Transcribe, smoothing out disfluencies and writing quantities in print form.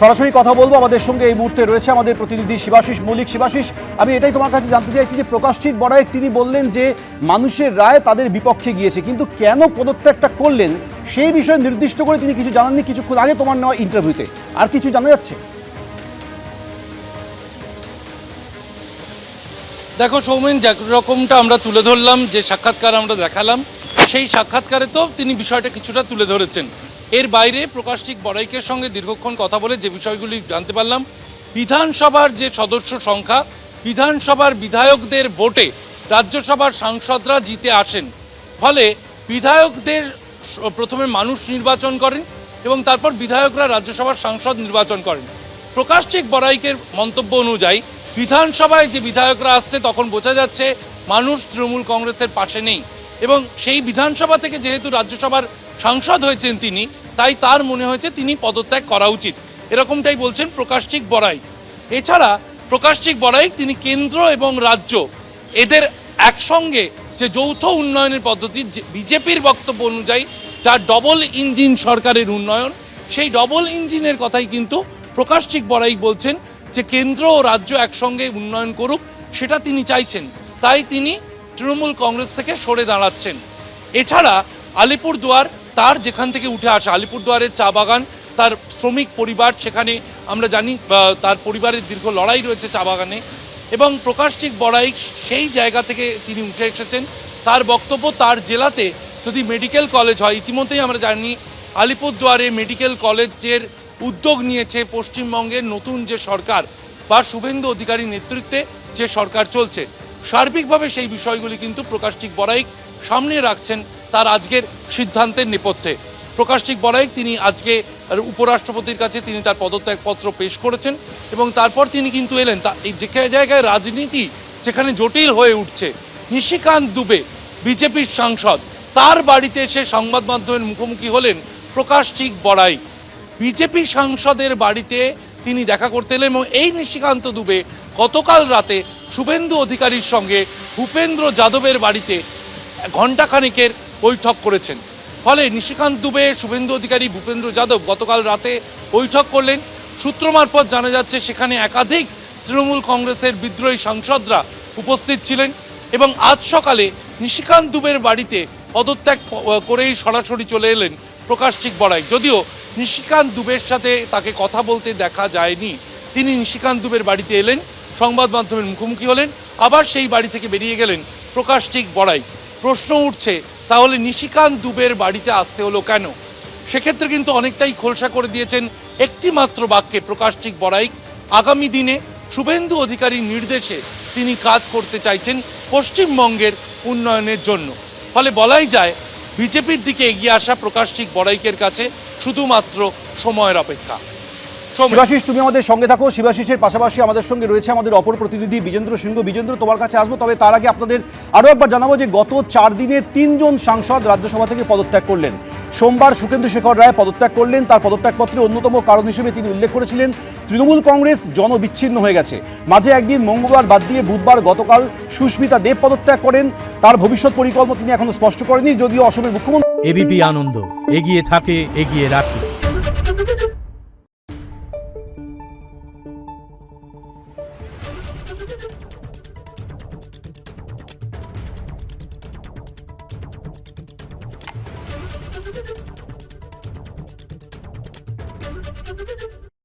সরাসরি কথা বলবো। আমাদের সঙ্গে এই মুহূর্তে রয়েছে আমাদের প্রতিনিধি শিবাশিস মল্লিক। শিবাশিস, আমি এটাই তোমার কাছে জানতে চাইছি যে প্রকাশজিৎ বড়াইক তিনি বললেন যে মানুষের রায় তাদের বিপক্ষে গিয়েছে, কিন্তু কেন পদত্যাগটা করলেন সেই বিষয়ে নির্দিষ্ট করে তিনি কিছু জানাননি কিছুক্ষণ আগে তোমার নেওয়া ইন্টারভিউতে। আর কিছু জানা যাচ্ছে? দেখো সৌমেন, যে রকমটা আমরা তুলে ধরলাম, যে সাক্ষাৎকার আমরা দেখালাম, সেই সাক্ষাৎকারে তো তিনি বিষয়টা কিছুটা তুলে ধরেছেন। এর বাইরে প্রকাশজিৎ বড়াইকের সঙ্গে দীর্ঘক্ষণ কথা বলে যে বিষয়গুলি জানতে পারলাম, বিধানসভার যে সদস্য সংখ্যা, বিধানসভার বিধায়কদের ভোটে রাজ্যসভার সাংসদরা জিতে আসেন। ফলে বিধায়কদের প্রথমে মানুষ নির্বাচন করেন এবং তারপর বিধায়করা রাজ্যসভার সাংসদ নির্বাচন করেন। প্রকাশজিৎ বড়াইকের মন্তব্য অনুযায়ী বিধানসভায় যে বিধায়করা আসছে তখন বোঝা যাচ্ছে মানুষ তৃণমূল কংগ্রেসের পাশে নেই, এবং সেই বিধানসভা থেকে যেহেতু রাজ্যসভার সাংসদ হয়েছেন তিনি, তাই তার মনে হয়েছে তিনি পদত্যাগ করা উচিত, এরকমটাই বলছেন প্রকাশজিৎ বড়াইক। এছাড়া প্রকাশজিৎ বড়াইক তিনি কেন্দ্র এবং রাজ্য এদের একসঙ্গে যে যৌথ উন্নয়নের পদ্ধতি, বিজেপির বক্তব্য অনুযায়ী যা ডবল ইঞ্জিন সরকারের উন্নয়ন, সেই ডবল ইঞ্জিনের কথাই কিন্তু প্রকাশজিৎ বড়াইক বলছেন যে কেন্দ্র ও রাজ্য একসঙ্গে উন্নয়ন করুক, সেটা তিনি চাইছেন। তাই তিনি তৃণমূল কংগ্রেস থেকে সরে দাঁড়াচ্ছেন। এছাড়া আলিপুরদুয়ার, তার যেখান থেকে উঠে আসা আলিপুরদুয়ারের চা বাগান, তার শ্রমিক পরিবার, সেখানে আমরা জানি তার পরিবারের দীর্ঘ লড়াই রয়েছে চা বাগানে, এবং প্রকাশজিৎ বড়াইক সেই জায়গা থেকে তিনি উঠে এসেছেন। তার বক্তব্য, তার জেলাতে যদি মেডিকেল কলেজ হয়, ইতিমধ্যেই আমরা জানি আলিপুরদুয়ারে মেডিকেল কলেজের উদ্যোগ নিয়েছে পশ্চিমবঙ্গের নতুন যে সরকার বা শুভেন্দু অধিকারীর নেতৃত্বে যে সরকার চলছে। সার্বিকভাবে সেই বিষয়গুলি কিন্তু প্রকাশজিৎ বড়াইক সামনে রাখছেন তার আজকের সিদ্ধান্তের নেপথ্যে। প্রকাশজিৎ বড়াইক তিনি আজকে উপরাষ্ট্রপতির কাছে তিনি তার পদত্যাগপত্র পেশ করেছেন, এবং তারপর তিনি কিন্তু এলেন এই যে জায়গায় রাজনীতি যেখানে জটিল হয়ে উঠছে, নিশিকান্ত দুবে বিজেপির সাংসদ, তার বাড়িতে এসে সংবাদ মাধ্যমের মুখোমুখি হলেন প্রকাশজিৎ বড়াইক। বিজেপি সাংসদের বাড়িতে তিনি দেখা করতে এলেন, এবং এই নিশিকান্ত দুবে গতকাল রাতে শুভেন্দু অধিকারীর সঙ্গে ভূপেন্দ্র যাদবের বাড়িতে ঘণ্টাখানেকের বৈঠক করেছেন। ফলে নিশিকান্ত দুবে, শুভেন্দু অধিকারী, ভূপেন্দ্র যাদব গতকাল রাতে বৈঠক করলেন। সূত্র মারফত জানা যাচ্ছে সেখানে একাধিক তৃণমূল কংগ্রেসের বিদ্রোহী সাংসদরা উপস্থিত ছিলেন, এবং আজ সকালে নিশিকান্ত দুবের বাড়িতে পদত্যাগ করেই সরাসরি চলে এলেন প্রকাশজিৎ বড়াইক। যদিও নিশিকান্ত দুবের সাথে তাকে কথা বলতে দেখা যায়নি, তিনি নিশিকান্ত দুবের বাড়িতে এলেন, সংবাদ মাধ্যমের মুখোমুখি হলেন, আবার সেই বাড়ি থেকে বেরিয়ে গেলেন প্রকাশজিৎ বড়াইক। প্রশ্ন উঠছে, তাহলে নিশিকান্ত দুবের বাড়িতে আসতে হলো কেন? সেক্ষেত্রে কিন্তু অনেকটাই খোলসা করে দিয়েছেন একটি মাত্র বাক্যে প্রকাশজিৎ বড়াইক। আগামী দিনে শুভেন্দু অধিকারীর নির্দেশে তিনি কাজ করতে চাইছেন পশ্চিমবঙ্গের উন্নয়নের জন্য। ফলে বলাই যায় বিজেপির দিকে এগিয়ে আসা প্রকাশজিৎ বড়াইকের কাছে শুধুমাত্র সময়ের অপেক্ষা। শিবাশিস, তুমি আমাদের সঙ্গে থাকো। শিবাশিসের পাশাপাশি আমাদের সঙ্গে রয়েছে আমাদের অপর প্রতিনিধি বিজেন্দ্র সিংহ। বিজেন্দ্র, তোমার কাছে আসবো, তবে তার আগে আপনাদের আরও একবার জানাবো যে গত 4 দিনে 3 জন সাংসদ রাজ্যসভা থেকে পদত্যাগ করলেন। সোমবার সুখেন্দু শেখর রায় পদত্যাগ করলেন। তার পদত্যাগপত্রে অন্যতম কারণ হিসেবে তিনি উল্লেখ করেছিলেন তৃণমূল কংগ্রেস জনবিচ্ছিন্ন হয়ে গেছে। মাঝে একদিন মঙ্গলবার বাদ দিয়ে বুধবার গতকাল সুস্মিতা দেব পদত্যাগ করেন। তার ভবিষ্যৎ পরিকল্পনা তিনি এখনো স্পষ্ট করেনি, যদিও অসমের মুখ্যমন্ত্রী। এবিপি আনন্দ এগিয়ে থাকে, এগিয়ে রাখে।